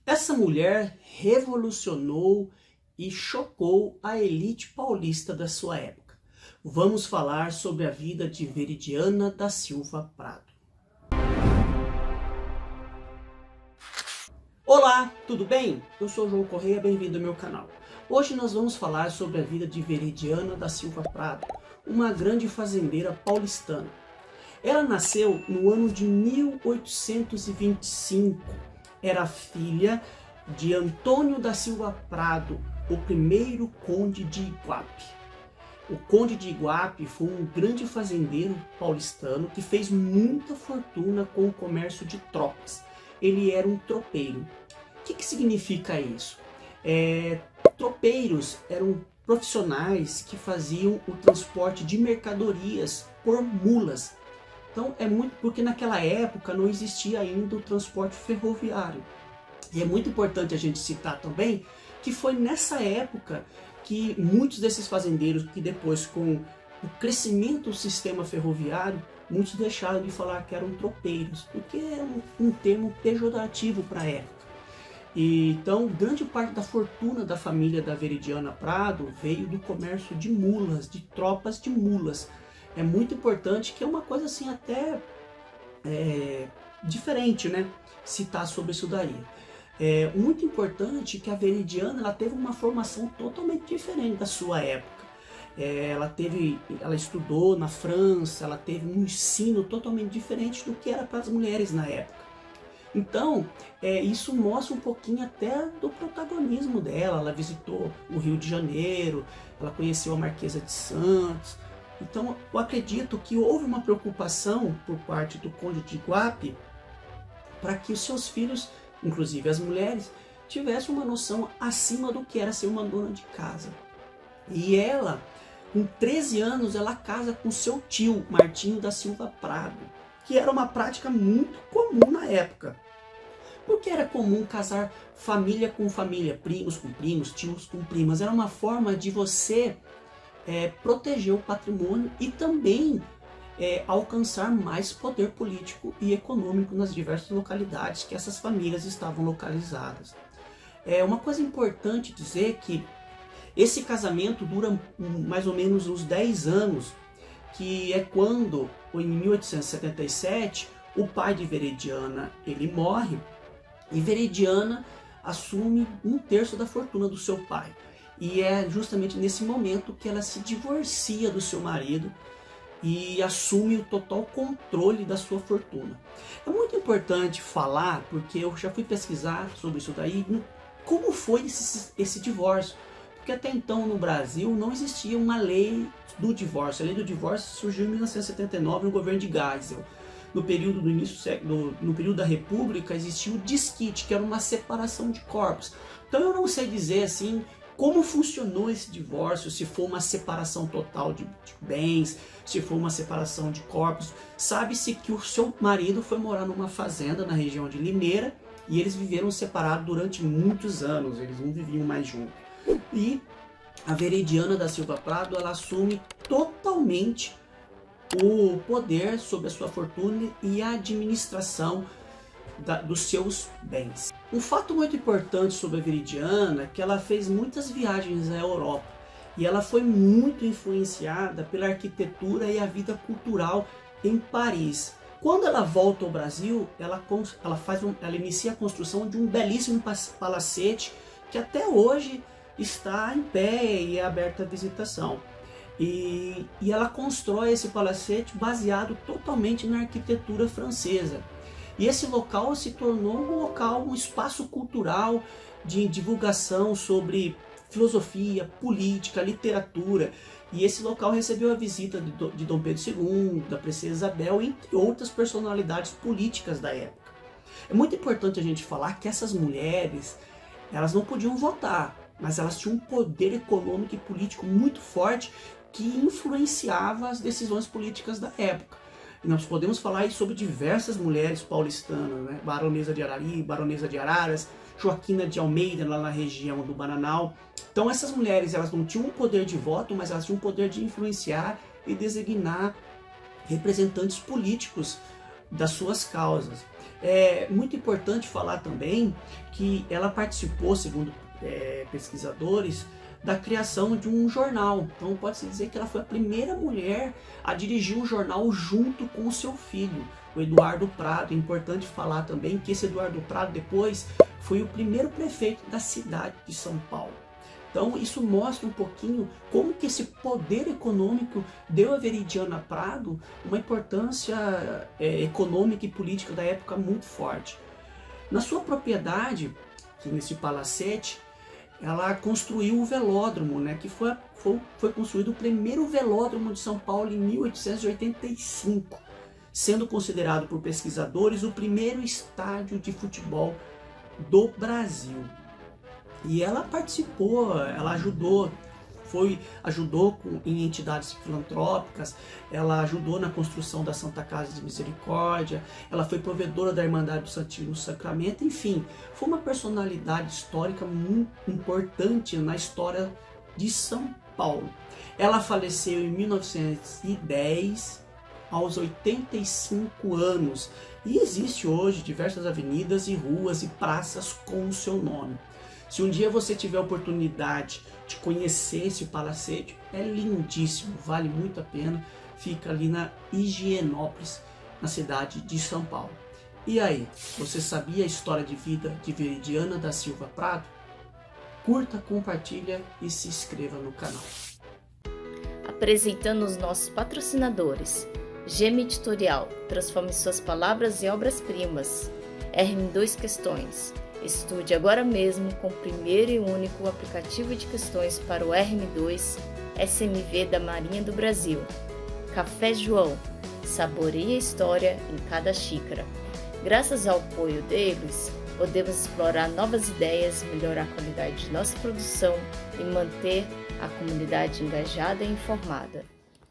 Essa mulher revolucionou e chocou a elite paulista da sua época. Vamos falar sobre a vida de Veridiana da Silva Prado. Olá, tudo bem? Eu sou o João Correia, bem-vindo ao meu canal. Hoje nós vamos falar sobre a vida de Veridiana da Silva Prado, uma grande fazendeira paulistana. Ela nasceu no ano de 1825. Era filha de Antônio da Silva Prado, o primeiro conde de Iguape. O conde de Iguape foi um grande fazendeiro paulistano que fez muita fortuna com o comércio de tropas. Ele era um tropeiro. O que significa isso? Tropeiros eram profissionais que faziam o transporte de mercadorias por mulas. Então é muito porque naquela época não existia ainda o transporte ferroviário. E é muito importante a gente citar também que foi nessa época que muitos desses fazendeiros, que depois com o crescimento do sistema ferroviário, muitos deixaram de falar que eram tropeiros, porque é um termo pejorativo para a época. E, então, grande parte da fortuna da família da Veridiana Prado veio do comércio de mulas, de tropas de mulas. É muito importante, que é uma coisa assim até diferente, né? Citar sobre isso daí. É muito importante que a Veridiana ela teve uma formação totalmente diferente da sua época. Ela estudou na França, ela teve um ensino totalmente diferente do que era para as mulheres na época. Então, isso mostra um pouquinho até do protagonismo dela. Ela visitou o Rio de Janeiro, ela conheceu a Marquesa de Santos. Então, eu acredito que houve uma preocupação por parte do Conde de Iguape para que os seus filhos, inclusive as mulheres, tivessem uma noção acima do que era ser uma dona de casa. E ela, com 13 anos, ela casa com seu tio, Martinho da Silva Prado, que era uma prática muito comum na época. Porque era comum casar família com família, primos com primos, tios com primas. Era uma forma de você proteger o patrimônio e também alcançar mais poder político e econômico nas diversas localidades que essas famílias estavam localizadas. Uma coisa importante dizer que esse casamento dura mais ou menos uns 10 anos, que é quando, em 1877, o pai de Veridiana ele morre e Veridiana assume 1/3 da fortuna do seu pai. E é justamente nesse momento que ela se divorcia do seu marido e assume o total controle da sua fortuna. É muito importante falar, porque eu já fui pesquisar sobre isso daí, como foi esse divórcio. Porque até então no Brasil não existia uma lei do divórcio. A lei do divórcio surgiu em 1979 no governo de Geisel. No período do no período da República existia o desquite, que era uma separação de corpos. Então eu não sei dizer assim como funcionou esse divórcio, se foi uma separação total de bens, se foi uma separação de corpos. Sabe-se que o seu marido foi morar numa fazenda na região de Limeira e eles viveram separados durante muitos anos, eles não viviam mais juntos. E a Veridiana da Silva Prado ela assume totalmente o poder sobre a sua fortuna e a administração dos seus bens. Um fato muito importante sobre a Veridiana é que ela fez muitas viagens à Europa e ela foi muito influenciada pela arquitetura e a vida cultural em Paris. Quando ela volta ao Brasil, ela inicia a construção de um belíssimo palacete que até hoje está em pé e é aberto à visitação. E ela constrói esse palacete baseado totalmente na arquitetura francesa. E esse local se tornou um espaço cultural de divulgação sobre filosofia, política, literatura. E esse local recebeu a visita de Dom Pedro II, da Princesa Isabel, entre outras personalidades políticas da época. É muito importante a gente falar que essas mulheres, elas não podiam votar, mas elas tinham um poder econômico e político muito forte que influenciava as decisões políticas da época. E nós podemos falar sobre diversas mulheres paulistanas, né? Baronesa de Arari, Baronesa de Araras, Joaquina de Almeida, lá na região do Bananal. Então essas mulheres elas não tinham um poder de voto, mas elas tinham um poder de influenciar e designar representantes políticos das suas causas. É muito importante falar também que ela participou, segundo pesquisadores, da criação de um jornal. Então pode-se dizer que ela foi a primeira mulher a dirigir um jornal junto com o seu filho, o Eduardo Prado. É importante falar também que esse Eduardo Prado depois foi o primeiro prefeito da cidade de São Paulo. Então isso mostra um pouquinho como que esse poder econômico deu a Veridiana Prado uma importância econômica e política da época muito forte. Na sua propriedade, que nesse palacete, ela construiu o velódromo, né, que foi construído o primeiro velódromo de São Paulo em 1885, sendo considerado por pesquisadores o primeiro estádio de futebol do Brasil. E ela participou, ela ajudou em entidades filantrópicas, ela ajudou na construção da Santa Casa de Misericórdia, ela foi provedora da Irmandade do Santíssimo Sacramento, enfim, foi uma personalidade histórica muito importante na história de São Paulo. Ela faleceu em 1910, aos 85 anos, e existe hoje diversas avenidas e ruas e praças com o seu nome. Se um dia você tiver a oportunidade de conhecer esse palacete, é lindíssimo, vale muito a pena. Fica ali na Higienópolis, na cidade de São Paulo. E aí, você sabia a história de vida de Veridiana da Silva Prado? Curta, compartilha e se inscreva no canal. Apresentando os nossos patrocinadores: Gema Editorial, transforme suas palavras em obras-primas. RM2 Questões. Estude agora mesmo com o primeiro e único aplicativo de questões para o RM2 SMV da Marinha do Brasil. Café João. Saboreie a história em cada xícara. Graças ao apoio deles, podemos explorar novas ideias, melhorar a qualidade de nossa produção e manter a comunidade engajada e informada.